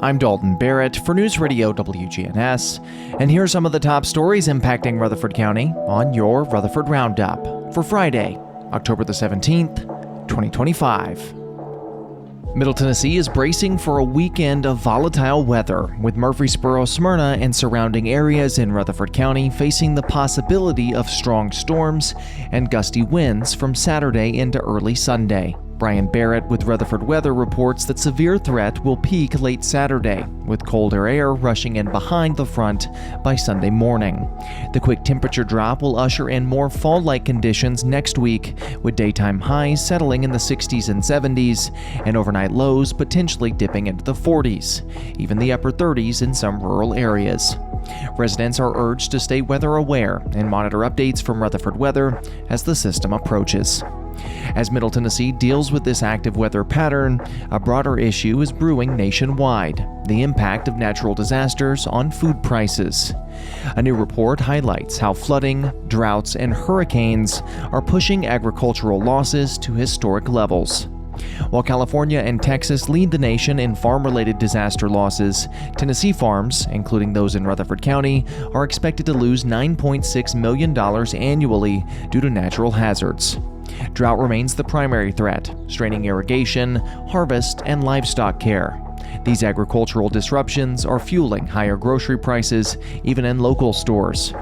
I'm Dalton Barrett for News Radio WGNS, and here are some of the top stories impacting Rutherford County on your Rutherford Roundup for Friday, October the 17th, 2025. Middle Tennessee is bracing for a weekend of volatile weather, with Murfreesboro, Smyrna, and surrounding areas in Rutherford County facing the possibility of strong storms and gusty winds from Saturday into early Sunday. Brian Barrett with Rutherford Weather reports that severe threat will peak late Saturday, with colder air rushing in behind the front by Sunday morning. The quick temperature drop will usher in more fall-like conditions next week, with daytime highs settling in the 60s and 70s, and overnight lows potentially dipping into the 40s, even the upper 30s in some rural areas. Residents are urged to stay weather aware and monitor updates from Rutherford Weather as the system approaches. As Middle Tennessee deals with this active weather pattern, a broader issue is brewing nationwide: the impact of natural disasters on food prices. A new report highlights how flooding, droughts, and hurricanes are pushing agricultural losses to historic levels. While California and Texas lead the nation in farm-related disaster losses, Tennessee farms, including those in Rutherford County, are expected to lose $9.6 million annually due to natural hazards. Drought remains the primary threat, straining irrigation, harvest, and livestock care. These agricultural disruptions are fueling higher grocery prices, even in local stores.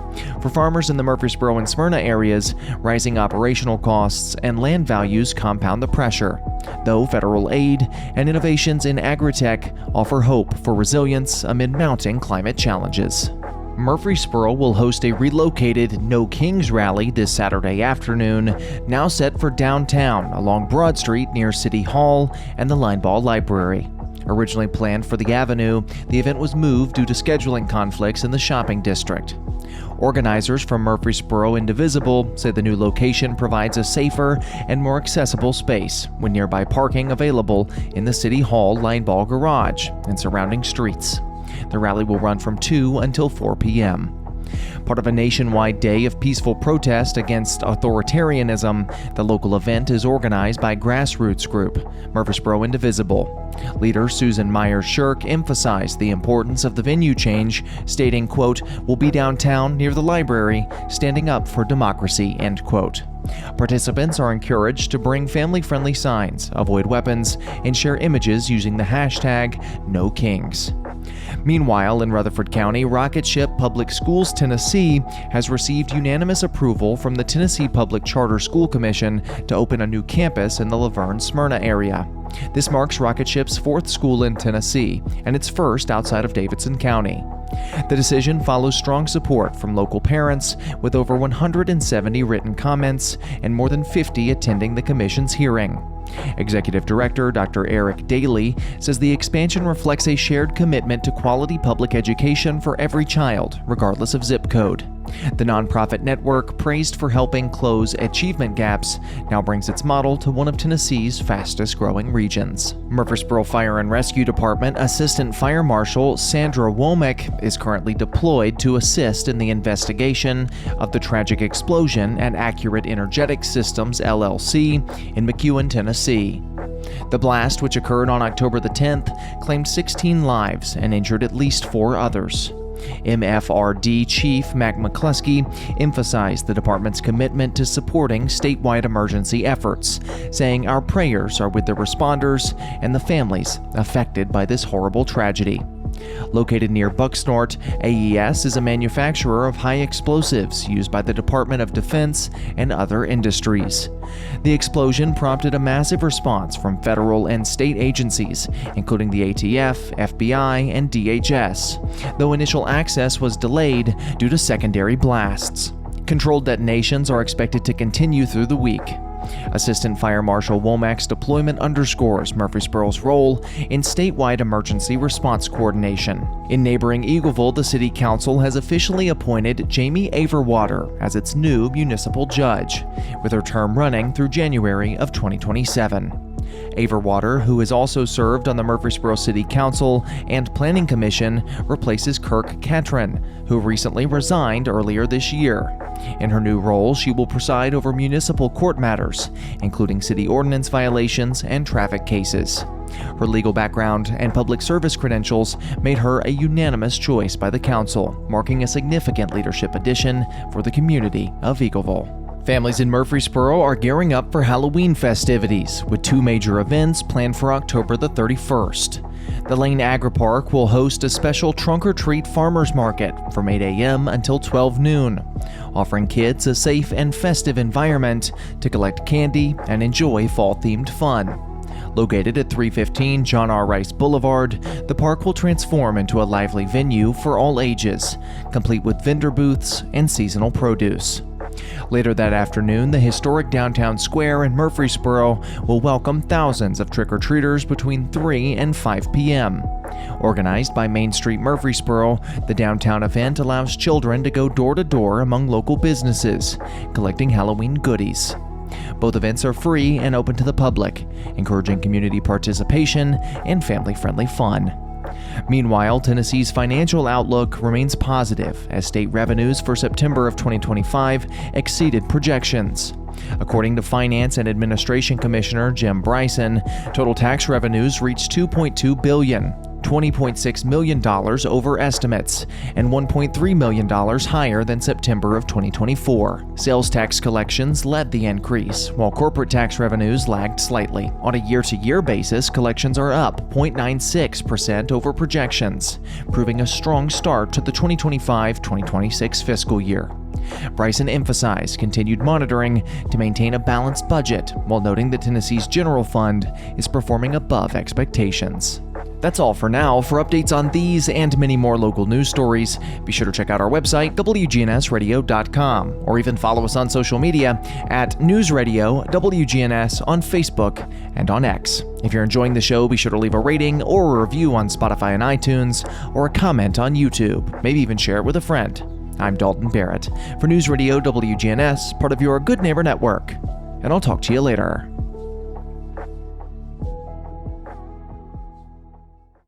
For farmers in the Murfreesboro and Smyrna areas, rising operational costs and land values compound the pressure, though federal aid and innovations in agri-tech offer hope for resilience amid mounting climate challenges. Murfreesboro will host a relocated No Kings rally this Saturday afternoon, now set for downtown along Broad Street near City Hall and the Linebaugh Library. Originally planned for the Avenue, the event was moved due to scheduling conflicts in the shopping district. Organizers from Murfreesboro Indivisible say the new location provides a safer and more accessible space, with nearby parking available in the City Hall Linebaugh garage and surrounding streets. The rally will run from 2 until 4 p.m. Part of a nationwide day of peaceful protest against authoritarianism, the local event is organized by grassroots group Murfreesboro Indivisible. Leader Susan Myers-Shirk emphasized the importance of the venue change, stating, quote, "We'll be downtown near the library, standing up for democracy," end quote. Participants are encouraged to bring family-friendly signs, avoid weapons, and share images using the hashtag #NoKings. Meanwhile, in Rutherford County, Rocket Ship Public Schools Tennessee has received unanimous approval from the Tennessee Public Charter School Commission to open a new campus in the Laverne-Smyrna area. This marks Rocket Ship's 4th school in Tennessee, and its first outside of Davidson County. The decision follows strong support from local parents, with over 170 written comments and more than 50 attending the commission's hearing. Executive Director Dr. Eric Daly says the expansion reflects a shared commitment to quality public education for every child, regardless of zip code. The nonprofit network, praised for helping close achievement gaps, now brings its model to one of Tennessee's fastest-growing regions. Murfreesboro Fire and Rescue Department Assistant Fire Marshal Sandra Womack is currently deployed to assist in the investigation of the tragic explosion at Accurate Energetic Systems, LLC, in McEwen, Tennessee. The blast, which occurred on October the 10th, claimed 16 lives and injured at least 4 others. MFRD Chief Mac McCluskey emphasized the department's commitment to supporting statewide emergency efforts, saying, "Our prayers are with the responders and the families affected by this horrible tragedy." Located near Bucksnort, AES is a manufacturer of high explosives used by the Department of Defense and other industries. The explosion prompted a massive response from federal and state agencies, including the ATF, FBI, and DHS, though initial access was delayed due to secondary blasts. Controlled detonations are expected to continue through the week. Assistant Fire Marshal Womack's deployment underscores Murfreesboro's role in statewide emergency response coordination. In neighboring Eagleville, the City Council has officially appointed Jamie Averwater as its new municipal judge, with her term running through January of 2027. Averwater, who has also served on the Murfreesboro City Council and Planning Commission, replaces Kirk Catron, who recently resigned earlier this year. In her new role, she will preside over municipal court matters, including city ordinance violations and traffic cases. Her legal background and public service credentials made her a unanimous choice by the council, marking a significant leadership addition for the community of Eagleville. Families in Murfreesboro are gearing up for Halloween festivities, with two major events planned for October the 31st. The Lane Agri-Park will host a special trunk-or-treat farmers market from 8 a.m. until 12 noon, offering kids a safe and festive environment to collect candy and enjoy fall-themed fun. Located at 315 John R. Rice Boulevard, the park will transform into a lively venue for all ages, complete with vendor booths and seasonal produce. Later that afternoon, the historic downtown square in Murfreesboro will welcome thousands of trick-or-treaters between 3 and 5 p.m. Organized by Main Street Murfreesboro, the downtown event allows children to go door-to-door among local businesses, collecting Halloween goodies. Both events are free and open to the public, encouraging community participation and family-friendly fun. Meanwhile, Tennessee's financial outlook remains positive as state revenues for September of 2025 exceeded projections. According to Finance and Administration Commissioner Jim Bryson, total tax revenues reached $2.2 billion, $20.6 million over estimates, and $1.3 million higher than September of 2024. Sales tax collections led the increase, while corporate tax revenues lagged slightly. On a year-to-year basis, collections are up 0.96% over projections, proving a strong start to the 2025-2026 fiscal year. Bryson emphasized continued monitoring to maintain a balanced budget, while noting that Tennessee's general fund is performing above expectations. That's all for now. For updates on these and many more local news stories, be sure to check out our website, WGNSradio.com, or even follow us on social media at News Radio WGNS on Facebook and on X. If you're enjoying the show, be sure to leave a rating or a review on Spotify and iTunes, or a comment on YouTube. Maybe even share it with a friend. I'm Dalton Barrett for News Radio WGNS, part of your Good Neighbor Network, and I'll talk to you later.